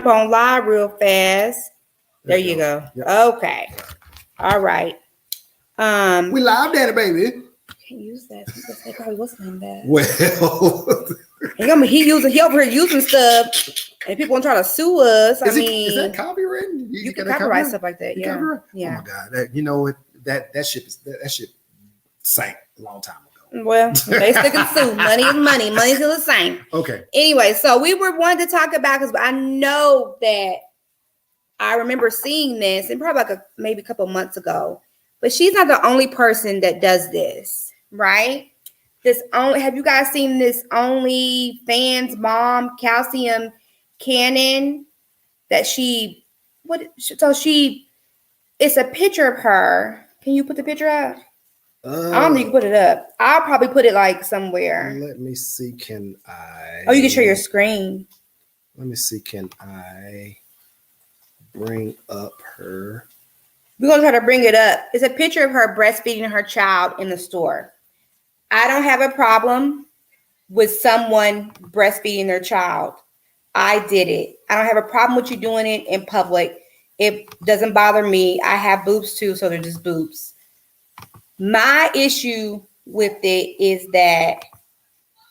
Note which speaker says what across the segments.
Speaker 1: on live real fast. There you go. Yep. Okay. All right.
Speaker 2: We live, Daddy baby.
Speaker 1: Can't use that. They probably listening to that.
Speaker 2: Well,
Speaker 1: he over here using stuff, and people want to try to sue us.
Speaker 2: Is that copywritten?
Speaker 1: You can copyright stuff like that. Yeah.
Speaker 2: Yeah. Oh my God. You know what? That ship sank a long time ago.
Speaker 1: Well, they stick and sue. Money is money. Money's still the same.
Speaker 2: Okay.
Speaker 1: Anyway, so we were wanting to talk about, because I know that I remember seeing this, and probably maybe a couple months ago. But she's not the only person that does this, right? Have you guys seen this OnlyFans mom, Calcium Cannon? It's a picture of her. Can you put the picture up? I don't think you can put it up. I'll probably put it like somewhere.
Speaker 2: Let me see. Can I?
Speaker 1: Oh, you can share your screen.
Speaker 2: Let me see. Can I bring up her?
Speaker 1: We're going to try to bring it up. It's a picture of her breastfeeding her child in the store. I don't have a problem with someone breastfeeding their child. I did it. I don't have a problem with you doing it in public. It doesn't bother me. I have boobs too, so they're just boobs. My issue with it is that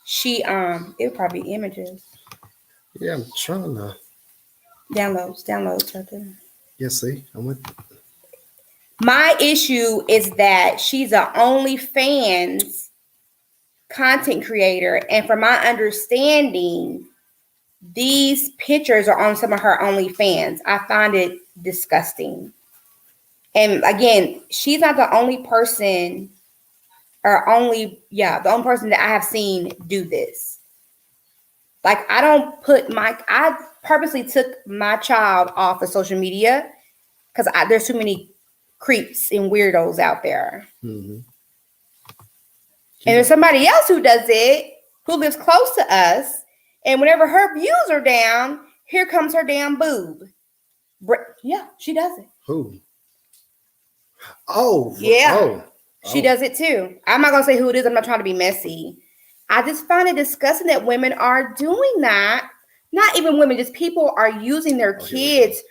Speaker 1: it would probably be images.
Speaker 2: Yeah, I'm trying to.
Speaker 1: Downloads right there.
Speaker 2: Yeah, see, I'm with.
Speaker 1: My issue is that she's an OnlyFans content creator, and from my understanding, these pictures are on some of her OnlyFans. I find it disgusting. And again, she's not the only person, the only person that I have seen do this. Like, I purposely took my child off of social media because there's too many creeps and weirdos out there.
Speaker 2: Mm-hmm.
Speaker 1: And there's somebody else who does it, who lives close to us, and whenever her views are down, here comes her damn boob. Yeah, she does it.
Speaker 2: Who? Oh,
Speaker 1: yeah.
Speaker 2: Oh.
Speaker 1: She does it too. I'm not gonna say who it is. I'm not trying to be messy. I just find it disgusting that women are doing that. Not even women, just people are using their kids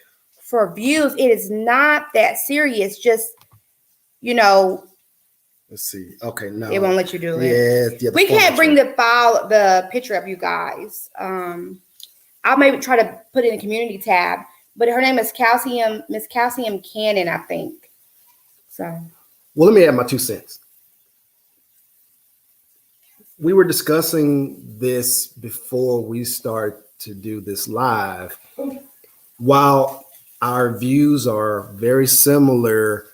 Speaker 1: for views. It is not that serious. Just,
Speaker 2: let's see. Okay, no.
Speaker 1: It won't let you do it.
Speaker 2: Yeah.
Speaker 1: We can't bring the picture up, you guys. I'll maybe try to put it in the community tab. But her name is Miss Calcium Cannon, I think. So.
Speaker 2: Well, let me add my 2 cents. We were discussing this before we start to do this live. While our views are very similar,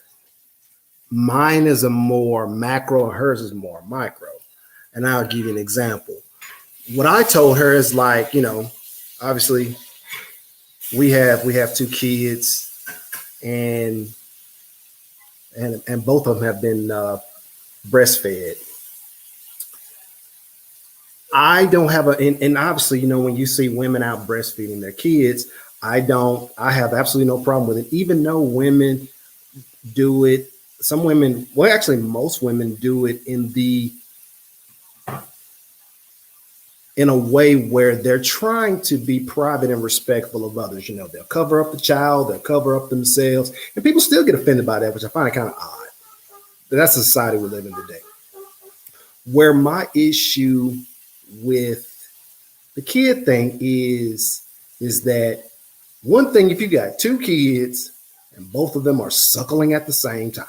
Speaker 2: mine is a more macro, hers is more micro. And I'll give you an example. What I told her is like, obviously we have 2 kids, and both of them have been breastfed. I don't have and obviously, when you see women out breastfeeding their kids, I have absolutely no problem with it. Even though women do it, some women, well, actually most women do it in a way where they're trying to be private and respectful of others. They'll cover up the child, they'll cover up themselves, and people still get offended by that, which I find it kind of odd. But that's the society we live in today. Where my issue with the kid thing is that one thing, if you got 2 kids and both of them are suckling at the same time,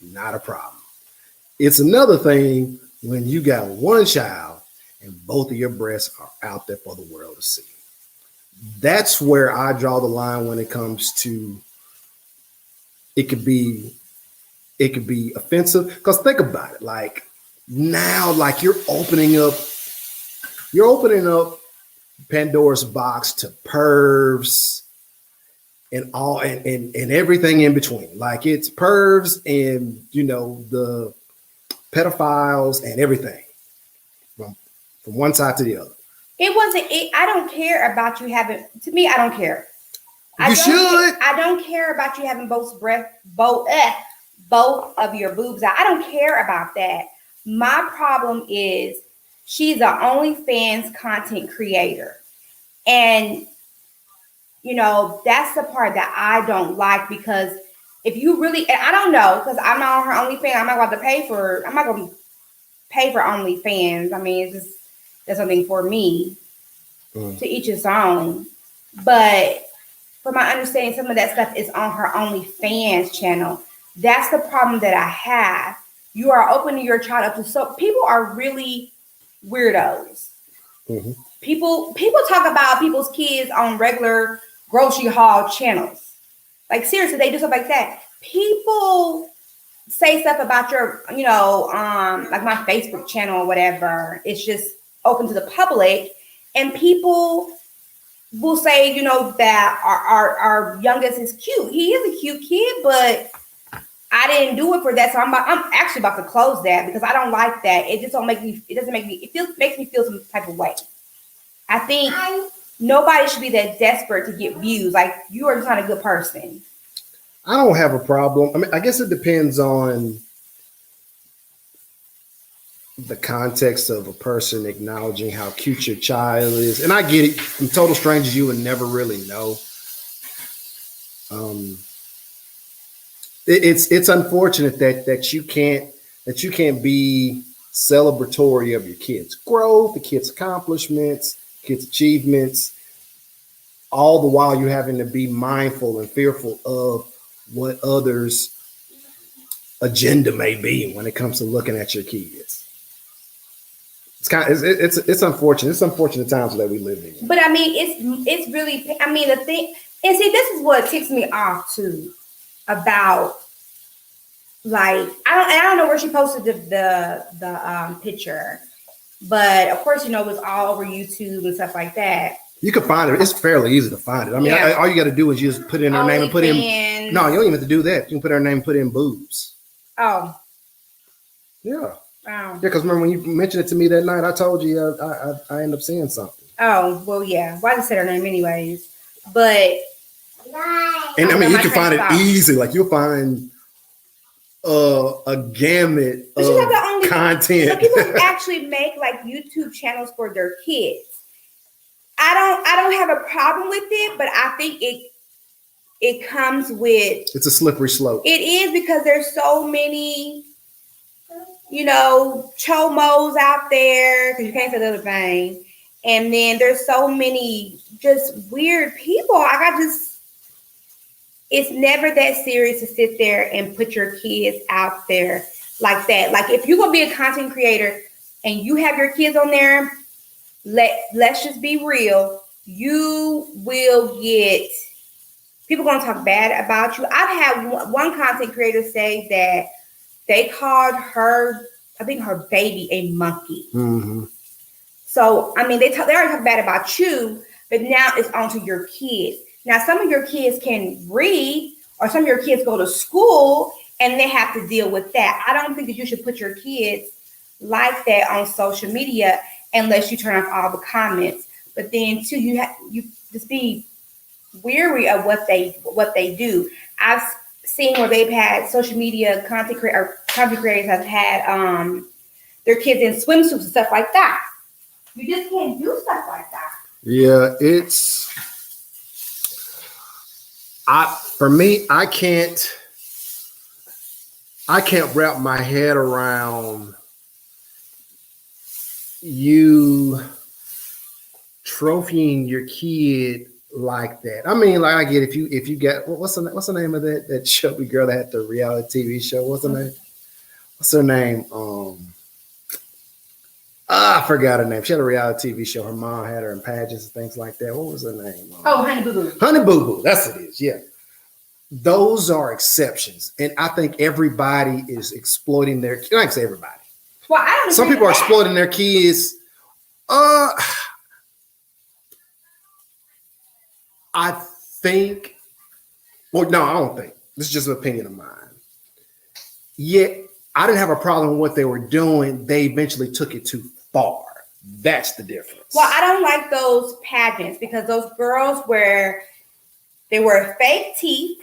Speaker 2: not a problem. It's another thing when you got one child and both of your breasts are out there for the world to see. That's where I draw the line when it comes to it could be offensive. Because think about it, like now, like you're opening up Pandora's box to pervs and all and everything in between. Like it's pervs and the pedophiles and everything from one side to the other.
Speaker 1: I don't care about you having. To me, I don't care. I don't care about you having both of your boobs out. I don't care about that. My problem is she's an OnlyFans content creator, and that's the part that I don't like, because if you really, and I don't know, because I'm not on her OnlyFans, I'm not going to pay for OnlyFans. I mean, it's just, that's something for me, to each his own. But from my understanding, some of that stuff is on her OnlyFans channel. That's the problem that I have. You are opening your child up to, so people are really weirdos.
Speaker 2: Mm-hmm.
Speaker 1: People talk about people's kids on regular grocery haul channels. Like, seriously, they do stuff like that. People say stuff about your, like my Facebook channel or whatever. It's just open to the public, and people will say, that our youngest is cute. He is a cute kid, but I didn't do it for that. So I'm actually about to close that, because I don't like that. It just makes me feel some type of way. I think nobody should be that desperate to get views. Like, you are just not a good person.
Speaker 2: I don't have a problem. I mean, I guess it depends on the context of a person acknowledging how cute your child is. And I get it. From total strangers, you would never really know. It's unfortunate that you can't be celebratory of your kids' growth, the kids' accomplishments, kids' achievements, all the while you're having to be mindful and fearful of what others' agenda may be when it comes to looking at your kids. It's unfortunate. It's unfortunate times that we live in.
Speaker 1: But I mean, it's really, I mean, the thing, and see, this is what ticks me off too, about, like, I don't know where she posted the picture, but of course, it was all over YouTube and stuff like that.
Speaker 2: You can find it. It's fairly easy to find it. I mean, all you got to do is you just put in her name and put in. No, you don't even have to do that. You can put her name and put in boobs.
Speaker 1: Oh.
Speaker 2: Yeah.
Speaker 1: Wow.
Speaker 2: Yeah, because remember when you mentioned it to me that night, I told you I ended up seeing something.
Speaker 1: Oh, well, yeah. Well, I just said her name anyways. But.
Speaker 2: And I mean, you can find it easy. Like, you'll find a gamut of content.
Speaker 1: So people actually make like YouTube channels for their kids. I don't have a problem with it, but I think it comes with.
Speaker 2: It's a slippery slope.
Speaker 1: It is, because there's so many, chomos out there, because you can't say the other thing. And then there's so many just weird people. It's never that serious to sit there and put your kids out there like that. Like, if you're going to be a content creator and you have your kids on there, let's just be real. You will get people going to talk bad about you. I've had one content creator say that they called her, I think, her baby a monkey.
Speaker 2: Mm-hmm.
Speaker 1: So, I mean, they already talk bad about you, but now it's onto your kids. Now, some of your kids can read, or some of your kids go to school, and they have to deal with that. I don't think that you should put your kids like that on social media unless you turn off all the comments. But then, too, you just be weary of what they do. I've seen where they've had social media content creators have had their kids in swimsuits and stuff like that. You just can't do stuff like that.
Speaker 2: Yeah, for me, I can't wrap my head around you trophying your kid like that. I mean, like, I get if you get what's the name of that chubby girl that had the reality TV show? What's her name? I forgot her name. She had a reality TV show. Her mom had her in pageants and things like that. What was her name?
Speaker 1: Honey Boo Boo.
Speaker 2: Honey Boo Boo. That's what it is. Yeah. Those are exceptions. And I think everybody is exploiting their kids. I can say everybody.
Speaker 1: Well, I don't.
Speaker 2: Some people are exploiting their kids. I think, well, no, I don't think. This is just an opinion of mine. Yet, I didn't have a problem with what they were doing. They eventually took it too far. That's the difference.
Speaker 1: Well, I don't like those pageants, because those girls they wear fake teeth.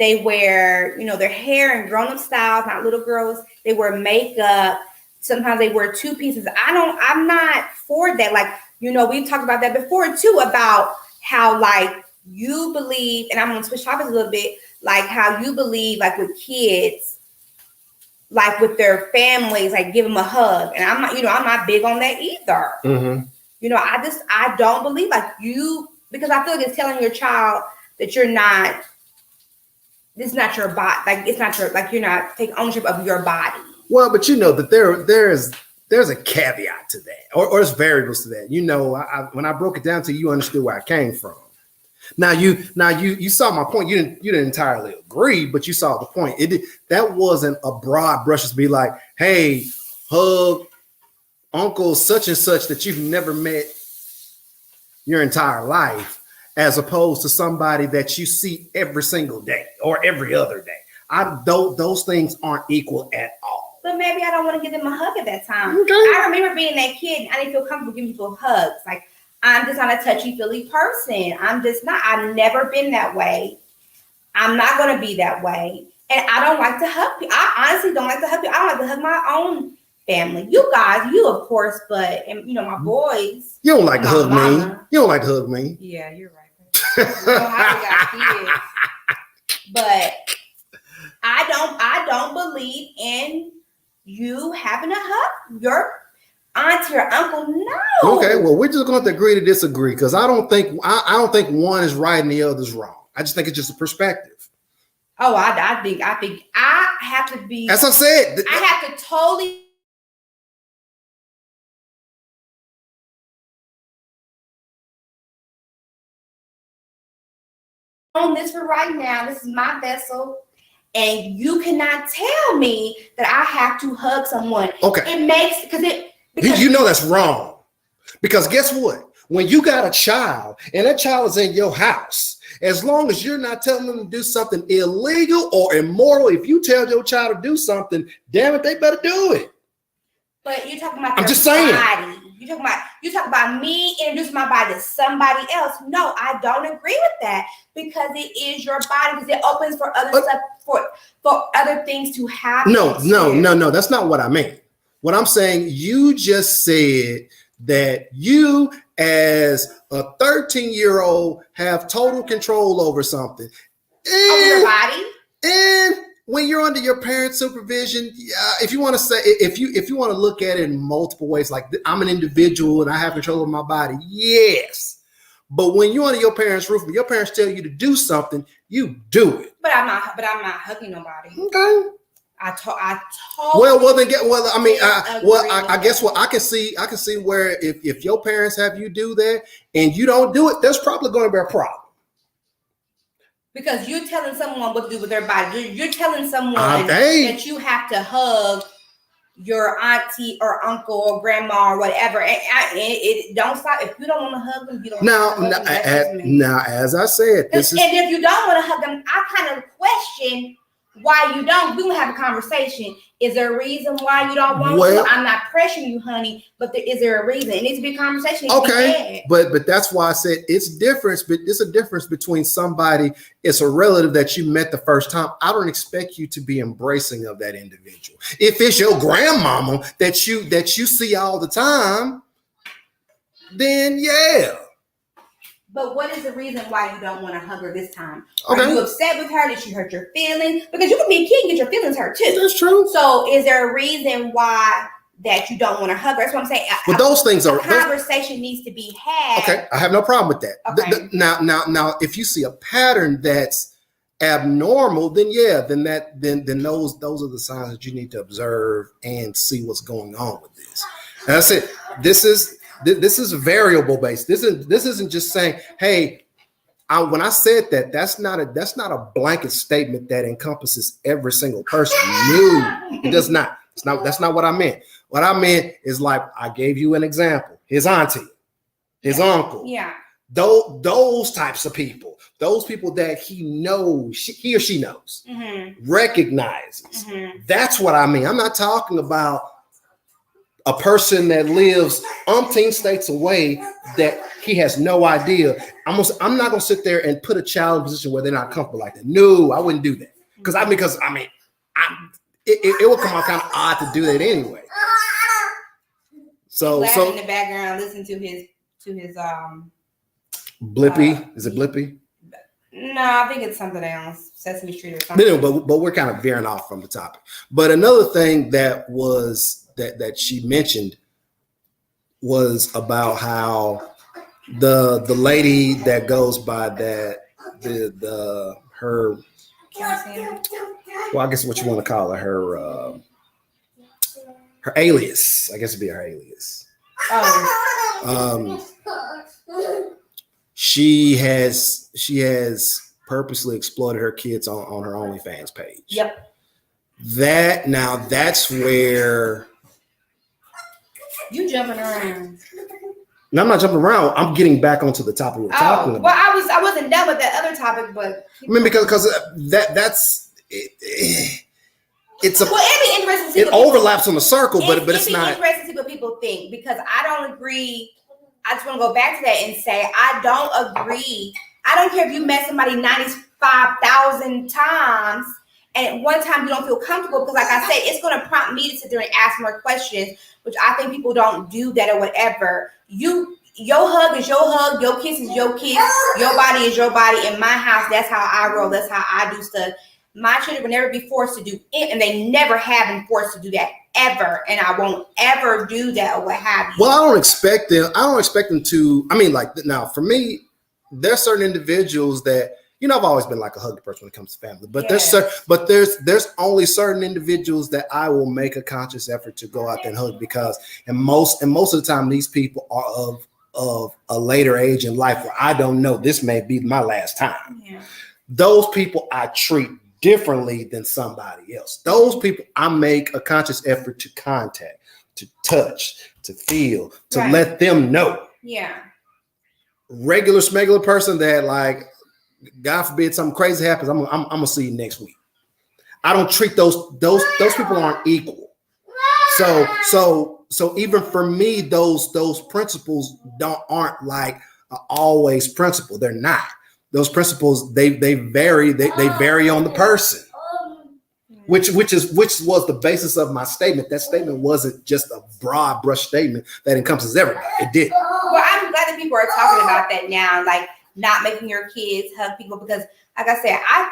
Speaker 1: They wear, their hair in grown-up styles, not little girls. They wear makeup. Sometimes they wear two pieces. I'm not for that. Like, we've talked about that before too, about how, like, you believe, and I'm gonna switch topics a little bit, like how you believe, like with kids, like with their families, like give them a hug. And I'm not, I'm not big on that either.
Speaker 2: Mm-hmm.
Speaker 1: I don't believe like you, because I feel like it's telling your child that you're not, this is not your body. Like it's not your, like you're not taking ownership of your body.
Speaker 2: Well, but you know that there's a caveat to that, or there's variables to that. When I broke it down to you, you understood where I came from. Now you saw my point. You didn't entirely agree, but you saw the point. That wasn't a broad brush to be like, hey, hug Uncle such and such that you've never met your entire life, as opposed to somebody that you see every single day or every other day. Those things aren't equal at all.
Speaker 1: But maybe I don't want to give them a hug at that time.
Speaker 2: Okay.
Speaker 1: I remember being that kid. I didn't feel comfortable giving people hugs. Like I'm just not a touchy-feely person. I'm just not. I've never been that way. I'm not going to be that way. And I don't like to hug people. I honestly don't like to hug people. I don't like to hug my own family. You guys, you of course, but my boys.
Speaker 2: You don't like to hug me. You don't like to hug me.
Speaker 1: Yeah, you're right. You know how we got kids. But I don't believe in you having a hug your auntie or uncle. No.
Speaker 2: Okay, well, we're just going to have to agree to disagree, because I don't think one is right and the other's wrong. I just think it's just a perspective.
Speaker 1: Oh, I think I have to be.
Speaker 2: As I said,
Speaker 1: I have to totally. On this for right now. This is my vessel. And you cannot tell me that I have to hug someone.
Speaker 2: Okay.
Speaker 1: It makes because
Speaker 2: you know that's wrong. Because guess what? When you got a child and that child is in your house, as long as you're not telling them to do something illegal or immoral, if you tell your child to do something, damn it, they better do it.
Speaker 1: But you're talking about
Speaker 2: I'm just saying.
Speaker 1: body. You talk about me introducing my body to somebody else. No, I don't agree with that, because it is your body, because it opens for other stuff, for other things to happen.
Speaker 2: No. That's not what I meant. What I'm saying, you just said that you as a 13-year-old have total control over something.
Speaker 1: Over your body?
Speaker 2: And when you're under your parents' supervision, if you want to say, if you want to look at it in multiple ways, like I'm an individual and I have control of my body, yes. But when you're under your parents' roof, when your parents tell you to do something, you do it.
Speaker 1: But I'm not hugging nobody.
Speaker 2: Okay.
Speaker 1: I told.
Speaker 2: I guess what I can see where if your parents have you do that and you don't do it, there's probably going to be a problem.
Speaker 1: Because you're telling someone what to do with their body. You're telling someone
Speaker 2: that
Speaker 1: you have to hug your auntie or uncle or grandma or whatever. And it don't stop. If you don't want to hug them, you don't want to hug them.
Speaker 2: Now, as I said,
Speaker 1: and if you don't want to hug them, I kind of question why you don't. We will have a conversation. Is there a reason why you don't want to? I'm not pressuring you, honey, but is there a reason? It needs to be a conversation.
Speaker 2: Okay, but that's why I said it's different. But it's a difference between somebody. It's a relative that you met the first time. I don't expect you to be embracing of that individual. If it's your grandmama that you see all the time, then yeah.
Speaker 1: But what is the reason why you don't want to hug her this time?
Speaker 2: Okay.
Speaker 1: Are you upset with her? Did she hurt your feelings? Because you can be a kid and get your feelings hurt too.
Speaker 2: That's true.
Speaker 1: So is there a reason why that you don't want to hug her? That's what I'm saying.
Speaker 2: But those things are
Speaker 1: conversation needs to be had.
Speaker 2: Okay, I have no problem with that.
Speaker 1: Okay.
Speaker 2: Now, if you see a pattern that's abnormal, then yeah, then those are the signs that you need to observe and see what's going on with this. And that's it. This is variable based. This isn't just saying, hey, when I said that, that's not a blanket statement that encompasses every single person. No, it does not. That's not what I meant. What I meant is, like, I gave you an example. His auntie, his uncle.
Speaker 1: Yeah.
Speaker 2: Those types of people. Those people that he knows, he or she knows, recognizes. That's what I mean. I'm not talking about a person that lives umpteen states away that he has no idea. I'm not going to sit there and put a child in a position where they're not comfortable like that. No, I wouldn't do that. It would come out kind of odd to do that anyway. So
Speaker 1: in the background, listen to his
Speaker 2: Blippy. Is it Blippy?
Speaker 1: No, I think it's something else. Sesame Street or something.
Speaker 2: No, but we're kind of veering off from the topic. But another thing that was that she mentioned was about how the lady that goes by that her well, I guess what you want to call her her alias. I guess it'd be her alias.
Speaker 1: Oh.
Speaker 2: She has purposely exploited her kids on her OnlyFans page.
Speaker 1: Yep.
Speaker 2: That's where
Speaker 1: you jumping around.
Speaker 2: No, I'm not jumping around. I'm getting back onto the topic we're talking about.
Speaker 1: Well, I wasn't done with that other topic, but
Speaker 2: I mean because that's it's a
Speaker 1: well, it'd be interesting to see
Speaker 2: it overlaps on the circle, but it's not
Speaker 1: interesting to see what people think because I don't agree. I just want to go back to that and say I don't agree. I don't care if you met somebody 95,000 times and at one time you don't feel comfortable because, like I said, it's going to prompt me to sit there and ask more questions, which I think people don't do that or whatever. Your hug is your hug, your kiss is your kiss, your body is your body. In my house, that's how I roll. That's how I do stuff. My children will never be forced to do it, and they never have been forced to do that ever, and I won't ever do that or what have you.
Speaker 2: Well, I don't expect them to. I mean, like now for me, there's certain individuals that I've always been like a huggy person when it comes to family, but
Speaker 1: yes.
Speaker 2: there's only certain individuals that I will make a conscious effort to go out there and hug because, and most of the time, these people are of a later age in life where I don't know this may be my last time.
Speaker 1: Yeah.
Speaker 2: Those people I treat differently than somebody else. Those people I make a conscious effort to contact, to touch, to feel, to
Speaker 1: right.
Speaker 2: let them know.
Speaker 1: Yeah.
Speaker 2: Regular smuggler person that like, God forbid something crazy happens, I'm gonna see you next week. I don't treat those people aren't equal. So even for me, those principles aren't like always principle. They're not. Those principles they vary. They vary on the person. Which was the basis of my statement. That statement wasn't just a broad brush statement that encompasses everybody. It did.
Speaker 1: Well, I'm glad that people are talking about that now, like not making your kids hug people because, like I said, I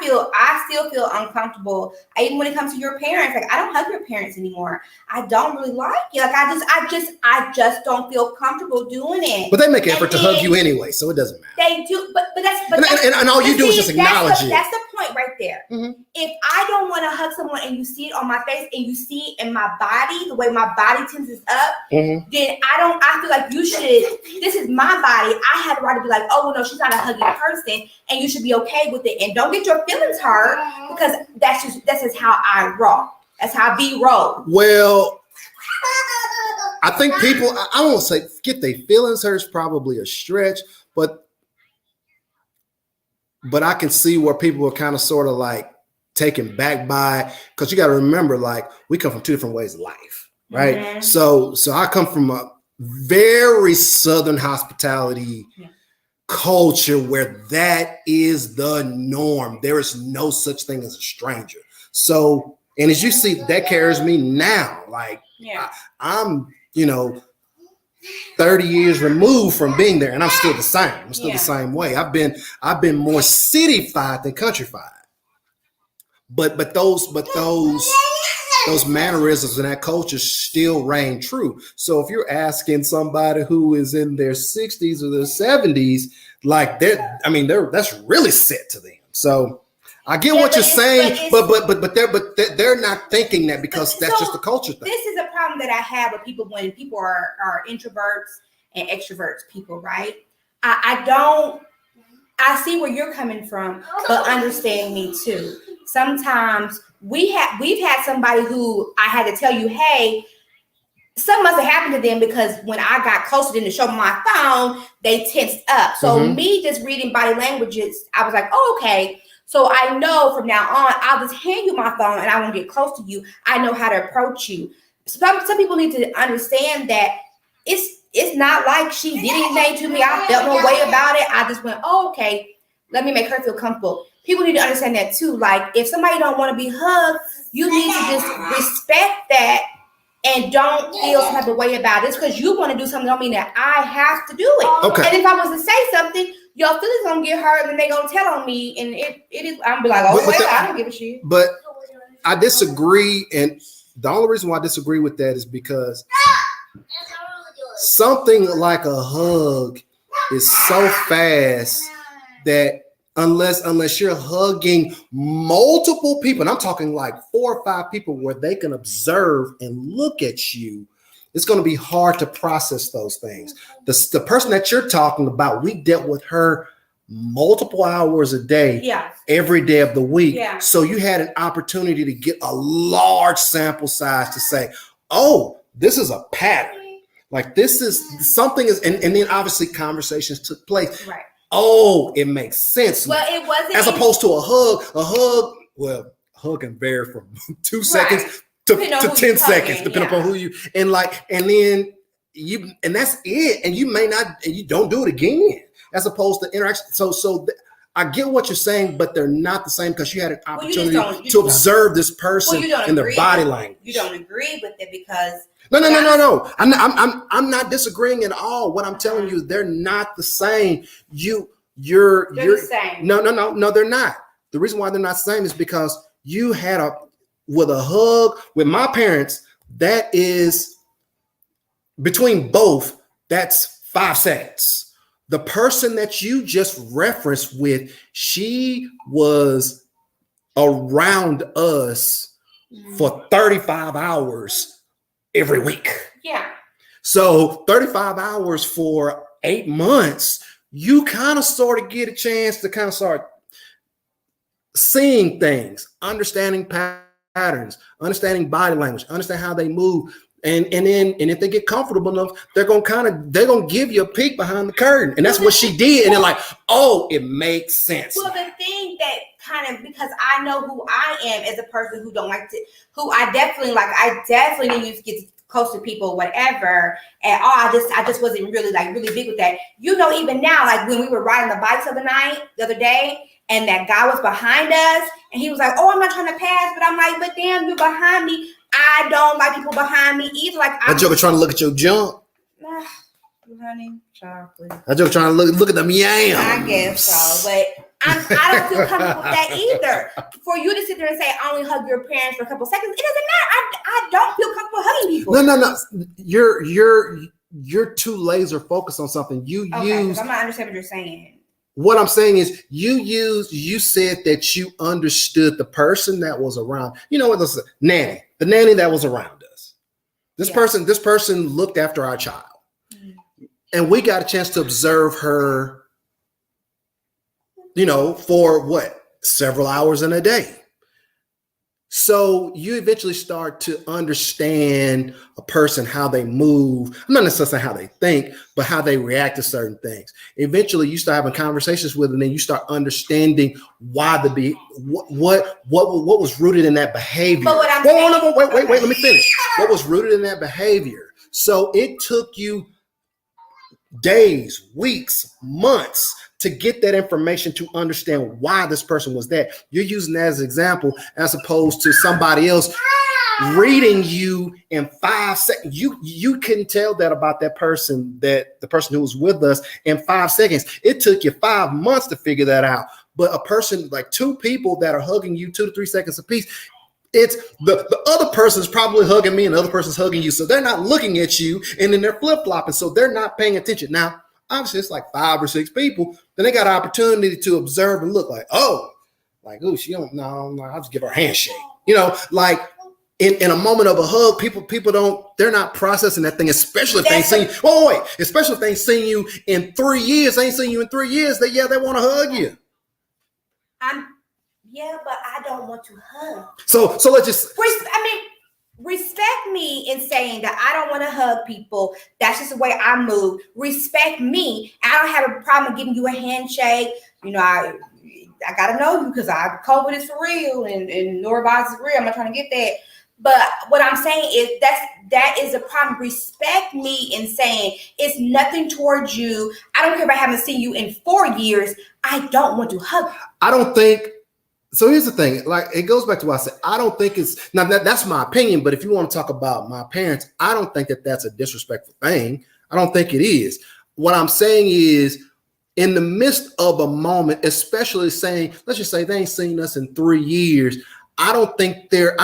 Speaker 1: still feel uncomfortable. Even when it comes to your parents, like I don't hug your parents anymore. I don't really like it. Like I just don't feel comfortable doing it.
Speaker 2: But they make an effort to hug you anyway, so it doesn't matter.
Speaker 1: They do, but
Speaker 2: and all you do is just acknowledge it.
Speaker 1: That's the point right there. Mm-hmm. If I don't want to hug someone and you see it on my face and you see it in my body, the way my body tenses up,
Speaker 2: mm-hmm.
Speaker 1: then I feel like you should. This is my body. I have the right to be like, oh no, she's not a hugging person, and you should be okay with it. And don't get your feelings hurt because that's just how I roll. That's how I roll.
Speaker 2: Well, I think people, I won't say get their feelings hurt is probably a stretch, but I can see where people are kind of sort of like taken back by, because you got to remember, like we come from two different ways of life, right? Mm-hmm. So I come from a very Southern hospitality culture where that is the norm. There is no such thing as a stranger. So, and as you see, that carries me now. Like I'm, 30 years removed from being there, and I'm still the same. I'm still the same way. I've been more city-fied than country-fied. But those mannerisms and that culture still reign true. So if you're asking somebody who is in their 60s or their 70s, like that's really set to them. So I get what you're saying, but they're not thinking that because that's just a culture thing.
Speaker 1: This is a problem that I have with people when people are introverts and extroverts people, right? I see where you're coming from, but understand me too. Sometimes we've had somebody who I had to tell you, hey, something must have happened to them because when I got closer to them to show them my phone, they tensed up. So me just reading body languages, I was like, oh, okay. So I know from now on, I'll just hand you my phone and I won't get close to you. I know how to approach you. Some people need to understand that it's not like she did anything to me. I felt no way about it. I just went, oh, okay, let me make her feel comfortable. People need to understand that too. Like if somebody don't want to be hugged, you need to just respect that and don't feel some type of way about it. It's because you want to do something don't mean that I have to do it.
Speaker 2: Okay.
Speaker 1: And if I was to say something, your feelings gonna get hurt and they gonna tell on me, and it is. I'm be like, oh,
Speaker 2: But
Speaker 1: well, I don't give a shit.
Speaker 2: But I disagree, and the only reason why I disagree with that is because something like a hug is so fast that unless you're hugging multiple people, and I'm talking like 4 or 5 people where they can observe and look at you, it's going to be hard to process those things. The person that you're talking about, we dealt with her multiple hours a day, every day of the week.
Speaker 1: Yeah.
Speaker 2: So you had an opportunity to get a large sample size to say, oh, this is a pattern. Like this is something is, and then obviously conversations took place.
Speaker 1: Right.
Speaker 2: Oh, it makes sense.
Speaker 1: Well, it wasn't
Speaker 2: as opposed to a hug. Well, a hug can vary from 2 seconds to 10 seconds, depending upon who you, and then you, and that's it. And you may not, and you don't do it again, as opposed to interaction. I get what you're saying, but they're not the same because you had an opportunity to observe this person in their body language.
Speaker 1: You don't agree with it because
Speaker 2: no. I'm not disagreeing at all. What I'm telling you, they're not the same. You're
Speaker 1: the same.
Speaker 2: No, they're not. The reason why they're not the same is because you had a hug with my parents. That is between both. That's 5 seconds. The person that you just referenced with, she was around us for 35 hours every week.
Speaker 1: Yeah.
Speaker 2: So 35 hours for 8 months, you kind of sort of get a chance to kind of start seeing things, understanding patterns, understanding body language, understand how they move. And if they get comfortable enough, they're gonna give you a peek behind the curtain. And that's what she did. And they're like, oh, it makes sense.
Speaker 1: Well, the thing that kind of, because I know who I am as a person who don't like to, who I definitely need to get close to people, whatever at all. I just wasn't really big with that. Even now, like when we were riding the bikes the other day, and that guy was behind us, and he was like, oh, I'm not trying to pass, but I'm like, but damn, you're behind me. I don't like people behind me either. Like
Speaker 2: that joker trying to look at your junk.
Speaker 1: Honey, chocolate.
Speaker 2: That joker trying to look at them yams.
Speaker 1: I guess so, but I don't feel comfortable with that either. For you to sit there and say, I only hug your parents for a couple seconds, it doesn't matter. I don't feel comfortable hugging people.
Speaker 2: No. You're too laser focused on something. I'm
Speaker 1: not understanding what you're saying.
Speaker 2: What I'm saying is you said that you understood the person that was around. You know what this is? The nanny that was around us. This person looked after our child. Mm-hmm. And we got a chance to observe her, for several hours in a day. So you eventually start to understand a person, how they move. I'm not necessarily saying how they think, but how they react to certain things. Eventually you start having conversations with them and you start understanding why what was rooted in that behavior.
Speaker 1: But what I'm saying,
Speaker 2: wait, let me finish. What was rooted in that behavior? So it took you days, weeks, months to get that information to understand why this person was that. You're using that as an example as opposed to somebody else reading you in 5 seconds. You couldn't tell that about that person, that the person who was with us in 5 seconds. It took you 5 months to figure that out. But a person, like 2 people that are hugging you 2 to 3 seconds apiece, it's the other person's probably hugging me and the other person's hugging you. So they're not looking at you and then they're flip-flopping. So they're not paying attention. Now, obviously it's like 5 or 6 people. Then they got an opportunity to observe and look like, she don't know. I'll just give her a handshake. Like in a moment of a hug, they're not processing that thing, especially if they ain't seen you. Especially if they ain't seen you in 3 years. They ain't seen you in 3 years. They want to hug you.
Speaker 1: Yeah, but I don't want to hug.
Speaker 2: So let's just.
Speaker 1: Respect me in saying that I don't want to hug people. That's just the way I move. Respect me. I don't have a problem giving you a handshake. I gotta know you because COVID is for real and norovirus is real. I'm not trying to get that. But what I'm saying is that is a problem. Respect me in saying it's nothing towards you. I don't care if I haven't seen you in 4 years. I don't want to hug you.
Speaker 2: I don't think. So here's the thing, like it goes back to what I said. I don't think it's now that's my opinion, but if you want to talk about my parents, I don't think that that's a disrespectful thing. I don't think it is. What I'm saying is in the midst of a moment, especially saying, let's just say they ain't seen us in 3 years. I don't think they're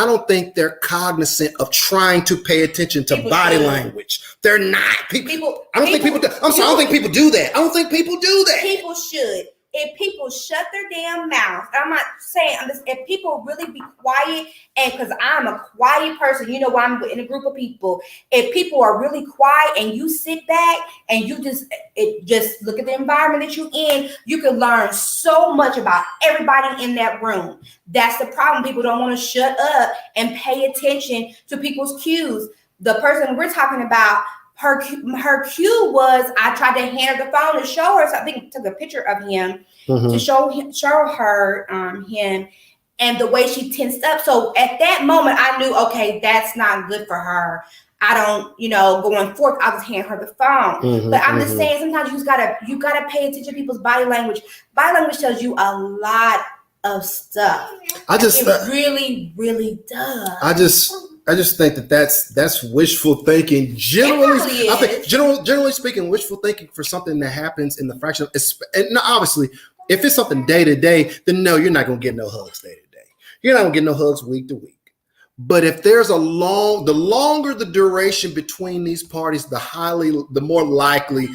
Speaker 2: cognizant of trying to pay attention to body language. They're not. I don't think people do that. I don't think people do that.
Speaker 1: People should. If people shut their damn mouth, if people really be quiet, and because I'm a quiet person, why I'm in a group of people. If people are really quiet and you sit back and you just look at the environment that you're in, you can learn so much about everybody in that room. That's the problem. People don't want to shut up and pay attention to people's cues. The person we're talking about, her cue was, I tried to hand her the phone to show her. So I think took a picture of him to show her him, and the way she tensed up. So at that moment, I knew, okay, that's not good for her. I don't, going forth, I'll just hand her the phone. But I'm just saying, sometimes you gotta pay attention to people's body language. Body language tells you a lot of stuff. It really, really does.
Speaker 2: I just think that's wishful thinking. Generally speaking, wishful thinking for something that happens in the fraction. And obviously, if it's something day to day, then no, you're not gonna get no hugs day to day. You're not gonna get no hugs week to week. But if there's the longer the duration between these parties, the more likely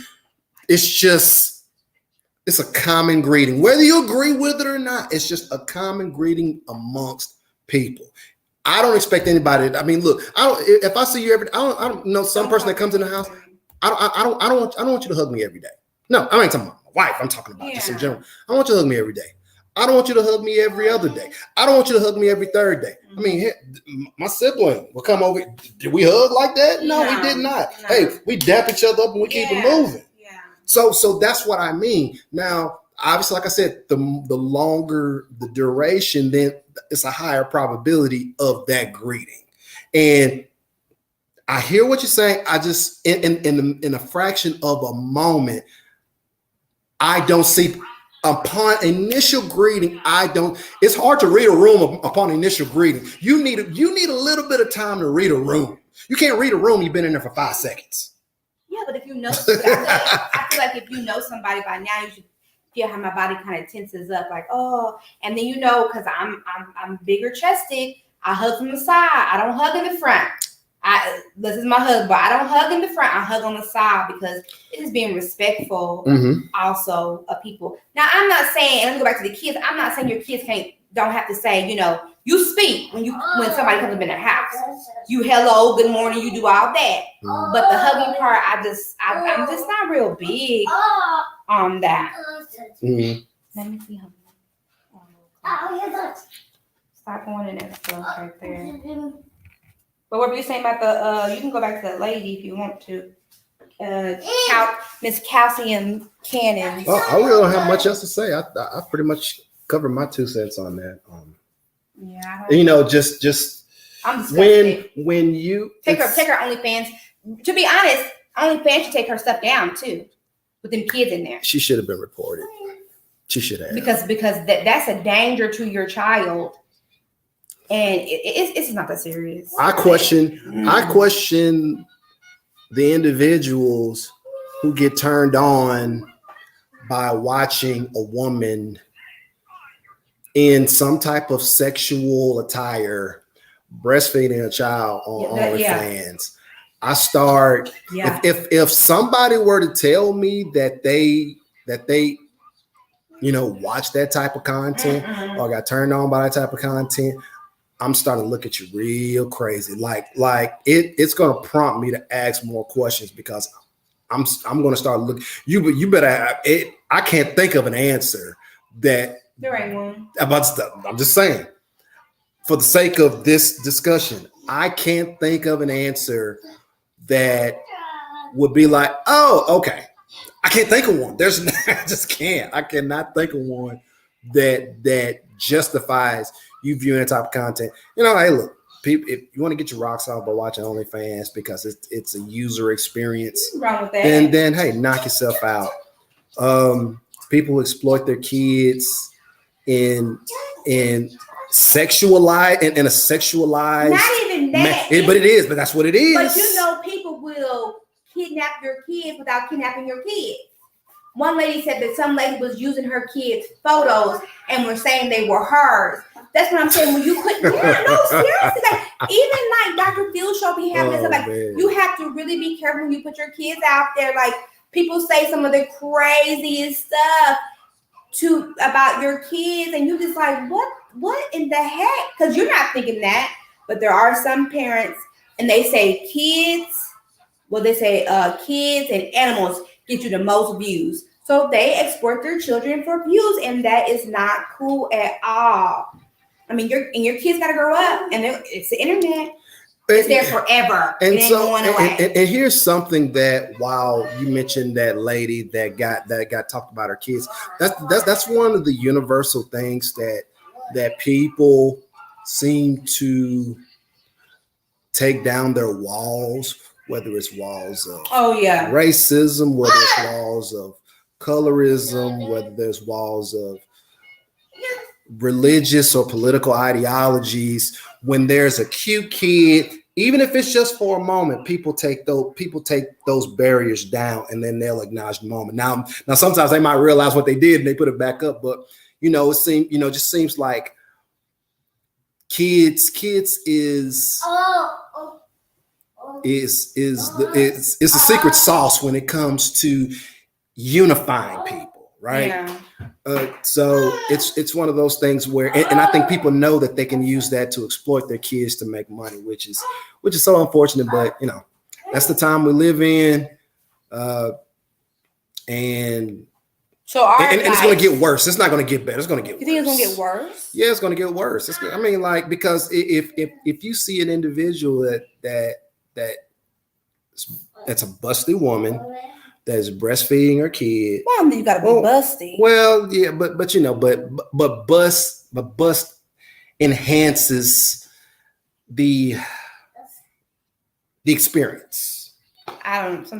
Speaker 2: it's a common greeting. Whether you agree with it or not, it's just a common greeting amongst people. I don't expect anybody. I mean, look, if I see you every day, I don't know some person that comes in the house. I don't want you to hug me every day. No, I ain't talking about my wife. I'm talking about just in general. I want you to hug me every day. I don't want you to hug me every other day. I don't want you to hug me every third day. I mean, my sibling will come over. Did we hug like that? No, we did not. No. Hey, we dap each other up and we keep it moving. Yeah. So that's what I mean. Now, obviously, like I said, the longer the duration, then it's a higher probability of that greeting. And I hear what you're saying. I just in a fraction of a moment, I don't see upon initial greeting. It's hard to read a room upon initial greeting. You need a little bit of time to read a room. You can't read a room. You've been in there for 5 seconds.
Speaker 1: Yeah, but if you know, I feel like if you know somebody by now, you should feel how my body kind of tenses up, like, oh, and then because I'm bigger chested, I hug from the side. I don't hug in the front. This is my hug, but I don't hug in the front. I hug on the side because it is being respectful also of people. Now, I'm not saying, and let me go back to the kids. I'm not saying your kids don't have to say, you speak when somebody comes up in their house. You hello, good morning, you do all that. But the hugging part, I'm just not real big on that. Let me see how. Stop going in that stuff right there. But what were you saying about you can go back to that lady if you want to. Miss Calcium Cannon.
Speaker 2: Oh, I really don't have much else to say. I pretty much covered my 2 cents on that. Just
Speaker 1: I'm disgusted.
Speaker 2: when you
Speaker 1: take her OnlyFans. To be honest, OnlyFans should take her stuff down too, with them kids in there.
Speaker 2: She should have been reported. She should have,
Speaker 1: because that's a danger to your child, and it's not that serious.
Speaker 2: I question the individuals who get turned on by watching a woman in some type of sexual attire breastfeeding a child on OnlyFans. I start if somebody were to tell me that they watch that type of content or got turned on by that type of content, I'm starting to look at you real crazy. Like it's going to prompt me to ask more questions because I'm going to start looking. You better. I can't think of an answer that
Speaker 1: there ain't one
Speaker 2: about stuff. I'm just saying, for the sake of this discussion, I can't think of an answer that would be like, oh, okay. I can't think of one. I just can't. I cannot think of one that justifies you viewing that type of content. Hey, look, people, if you want to get your rocks off by watching OnlyFans because it's a user experience,
Speaker 1: wrong with that.
Speaker 2: Then hey, knock yourself out. People exploit their kids in sexualized in a sexualized.
Speaker 1: Not even that.
Speaker 2: But it is. But that's what it is.
Speaker 1: But people will kidnap your kids without kidnapping your kids. one lady said that some lady was using her kids' photos and were saying they were hers. That's what I'm saying. When you put, yeah, no, seriously, like, even like Dr. Phil show be having this, like,
Speaker 2: man.
Speaker 1: you have to really be careful when you put your kids out there. Like, people say some of the craziest stuff about your kids, and you just like, what in the heck? Because you're not thinking that, but there are some parents, and they say kids and animals get you the most views. So they exploit their children for views, and that is not cool at all. I mean, your kids got to grow up, and it's the internet. It's there forever.
Speaker 2: And
Speaker 1: it ain't going away.
Speaker 2: And here's something that, while you mentioned that lady that got talked about her kids, that's one of the universal things that people seem to take down their walls, whether it's walls of racism, whether it's walls of colorism, whether there's walls of religious or political ideologies. When there's a cute kid, even if it's just for a moment, people take those barriers down, and then they'll acknowledge the moment. Now sometimes they might realize what they did and they put it back up, but just seems like kids is the secret sauce when it comes to unifying people, right?
Speaker 1: Yeah.
Speaker 2: So it's one of those things where, and I think people know that they can use that to exploit their kids to make money, which is so unfortunate. But that's the time we live in, and it's going to get worse. It's not going to get better. It's going to get worse.
Speaker 1: You think it's going to get worse?
Speaker 2: Yeah, it's going to get worse. Because if you see an individual that's a busty woman that is breastfeeding her kid.
Speaker 1: Well, you got to be busty.
Speaker 2: Well, yeah, but bust enhances the experience.
Speaker 1: Some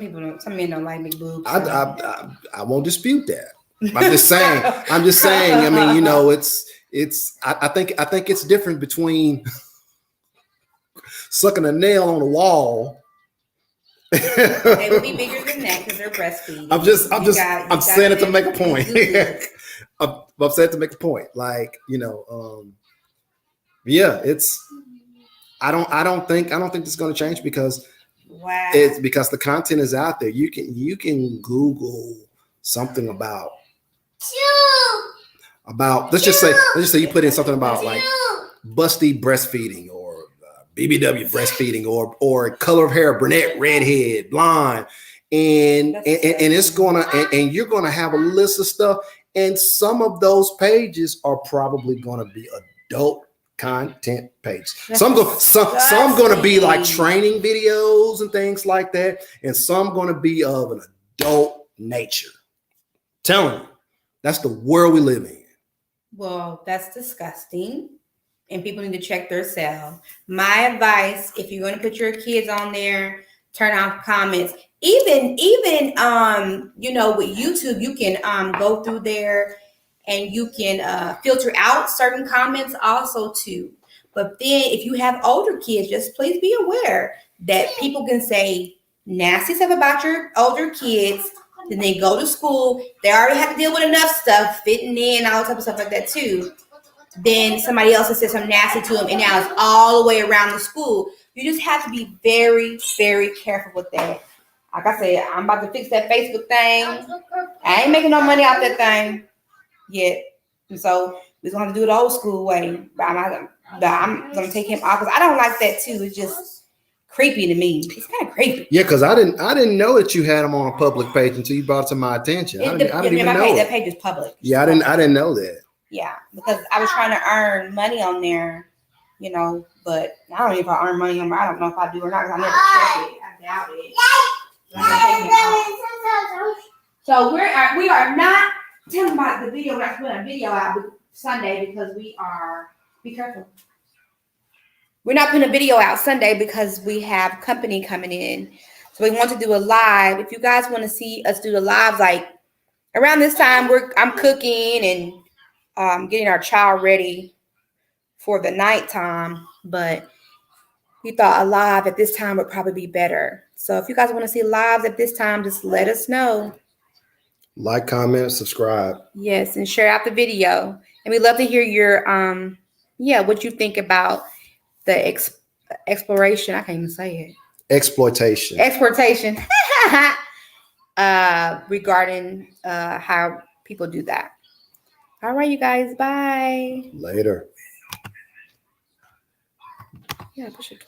Speaker 1: men don't like big boobs.
Speaker 2: I won't dispute that. I'm just saying. I mean, I think it's different between sucking a nail on a wall.
Speaker 1: They would be bigger than that because they're breastfeeding.
Speaker 2: I'm saying it to make a point. I'm saying it to make a point. Like, it's. I don't think this is going to change because it's because the content is out there. You can Google something about let's just say you put in something about like busty breastfeeding or BBW breastfeeding or color of hair, brunette, redhead, blonde, and it's gonna and you're gonna have a list of stuff, and some of those pages are probably gonna be adult content pages. Some gonna be like training videos and things like that, and some gonna be of an adult nature. Telling you, that's the world we live in.
Speaker 1: Well, that's disgusting. And people need to check themselves. My advice, if you're going to put your kids on there, turn off comments. Even with YouTube, you can go through there and you can filter out certain comments also too. But then if you have older kids, just please be aware that people can say nasty stuff about your older kids. Then they go to school. They already have to deal with enough stuff, fitting in, all type of stuff like that too. Then somebody else has said something nasty to them, and now it's all the way around the school. You just have to be very, very careful with that. Like I said, I'm about to fix that Facebook thing. I ain't making no money off that thing yet. And so we're going to have to do it the old school way. But I'm going to take him off because I don't like that too. It's just creepy to me. It's kind of creepy.
Speaker 2: Yeah, because I didn't know that you had him on a public page until you brought it to my attention. I didn't even know
Speaker 1: that page is public.
Speaker 2: Yeah, I didn't know that.
Speaker 1: Yeah, because I was trying to earn money on there, but I don't know if I earn money on there. I don't know if I do or not because I never check it. I doubt it. So we are not telling about the video. We're not putting a video out Sunday because be careful. We're not putting a video out Sunday because we have company coming in. So we want to do a live. If you guys want to see us do the lives, like around this time, I'm cooking and getting our child ready for the nighttime, but we thought a live at this time would probably be better. So if you guys want to see lives at this time, just let us know.
Speaker 2: Like, comment, subscribe.
Speaker 1: Yes, and share out the video. And we'd love to hear your what you think about the exploration. I can't even say it.
Speaker 2: Exploitation.
Speaker 1: Exportation. Regarding how people do that. All right, you guys. Bye.
Speaker 2: Later.
Speaker 1: Yeah, push it twice.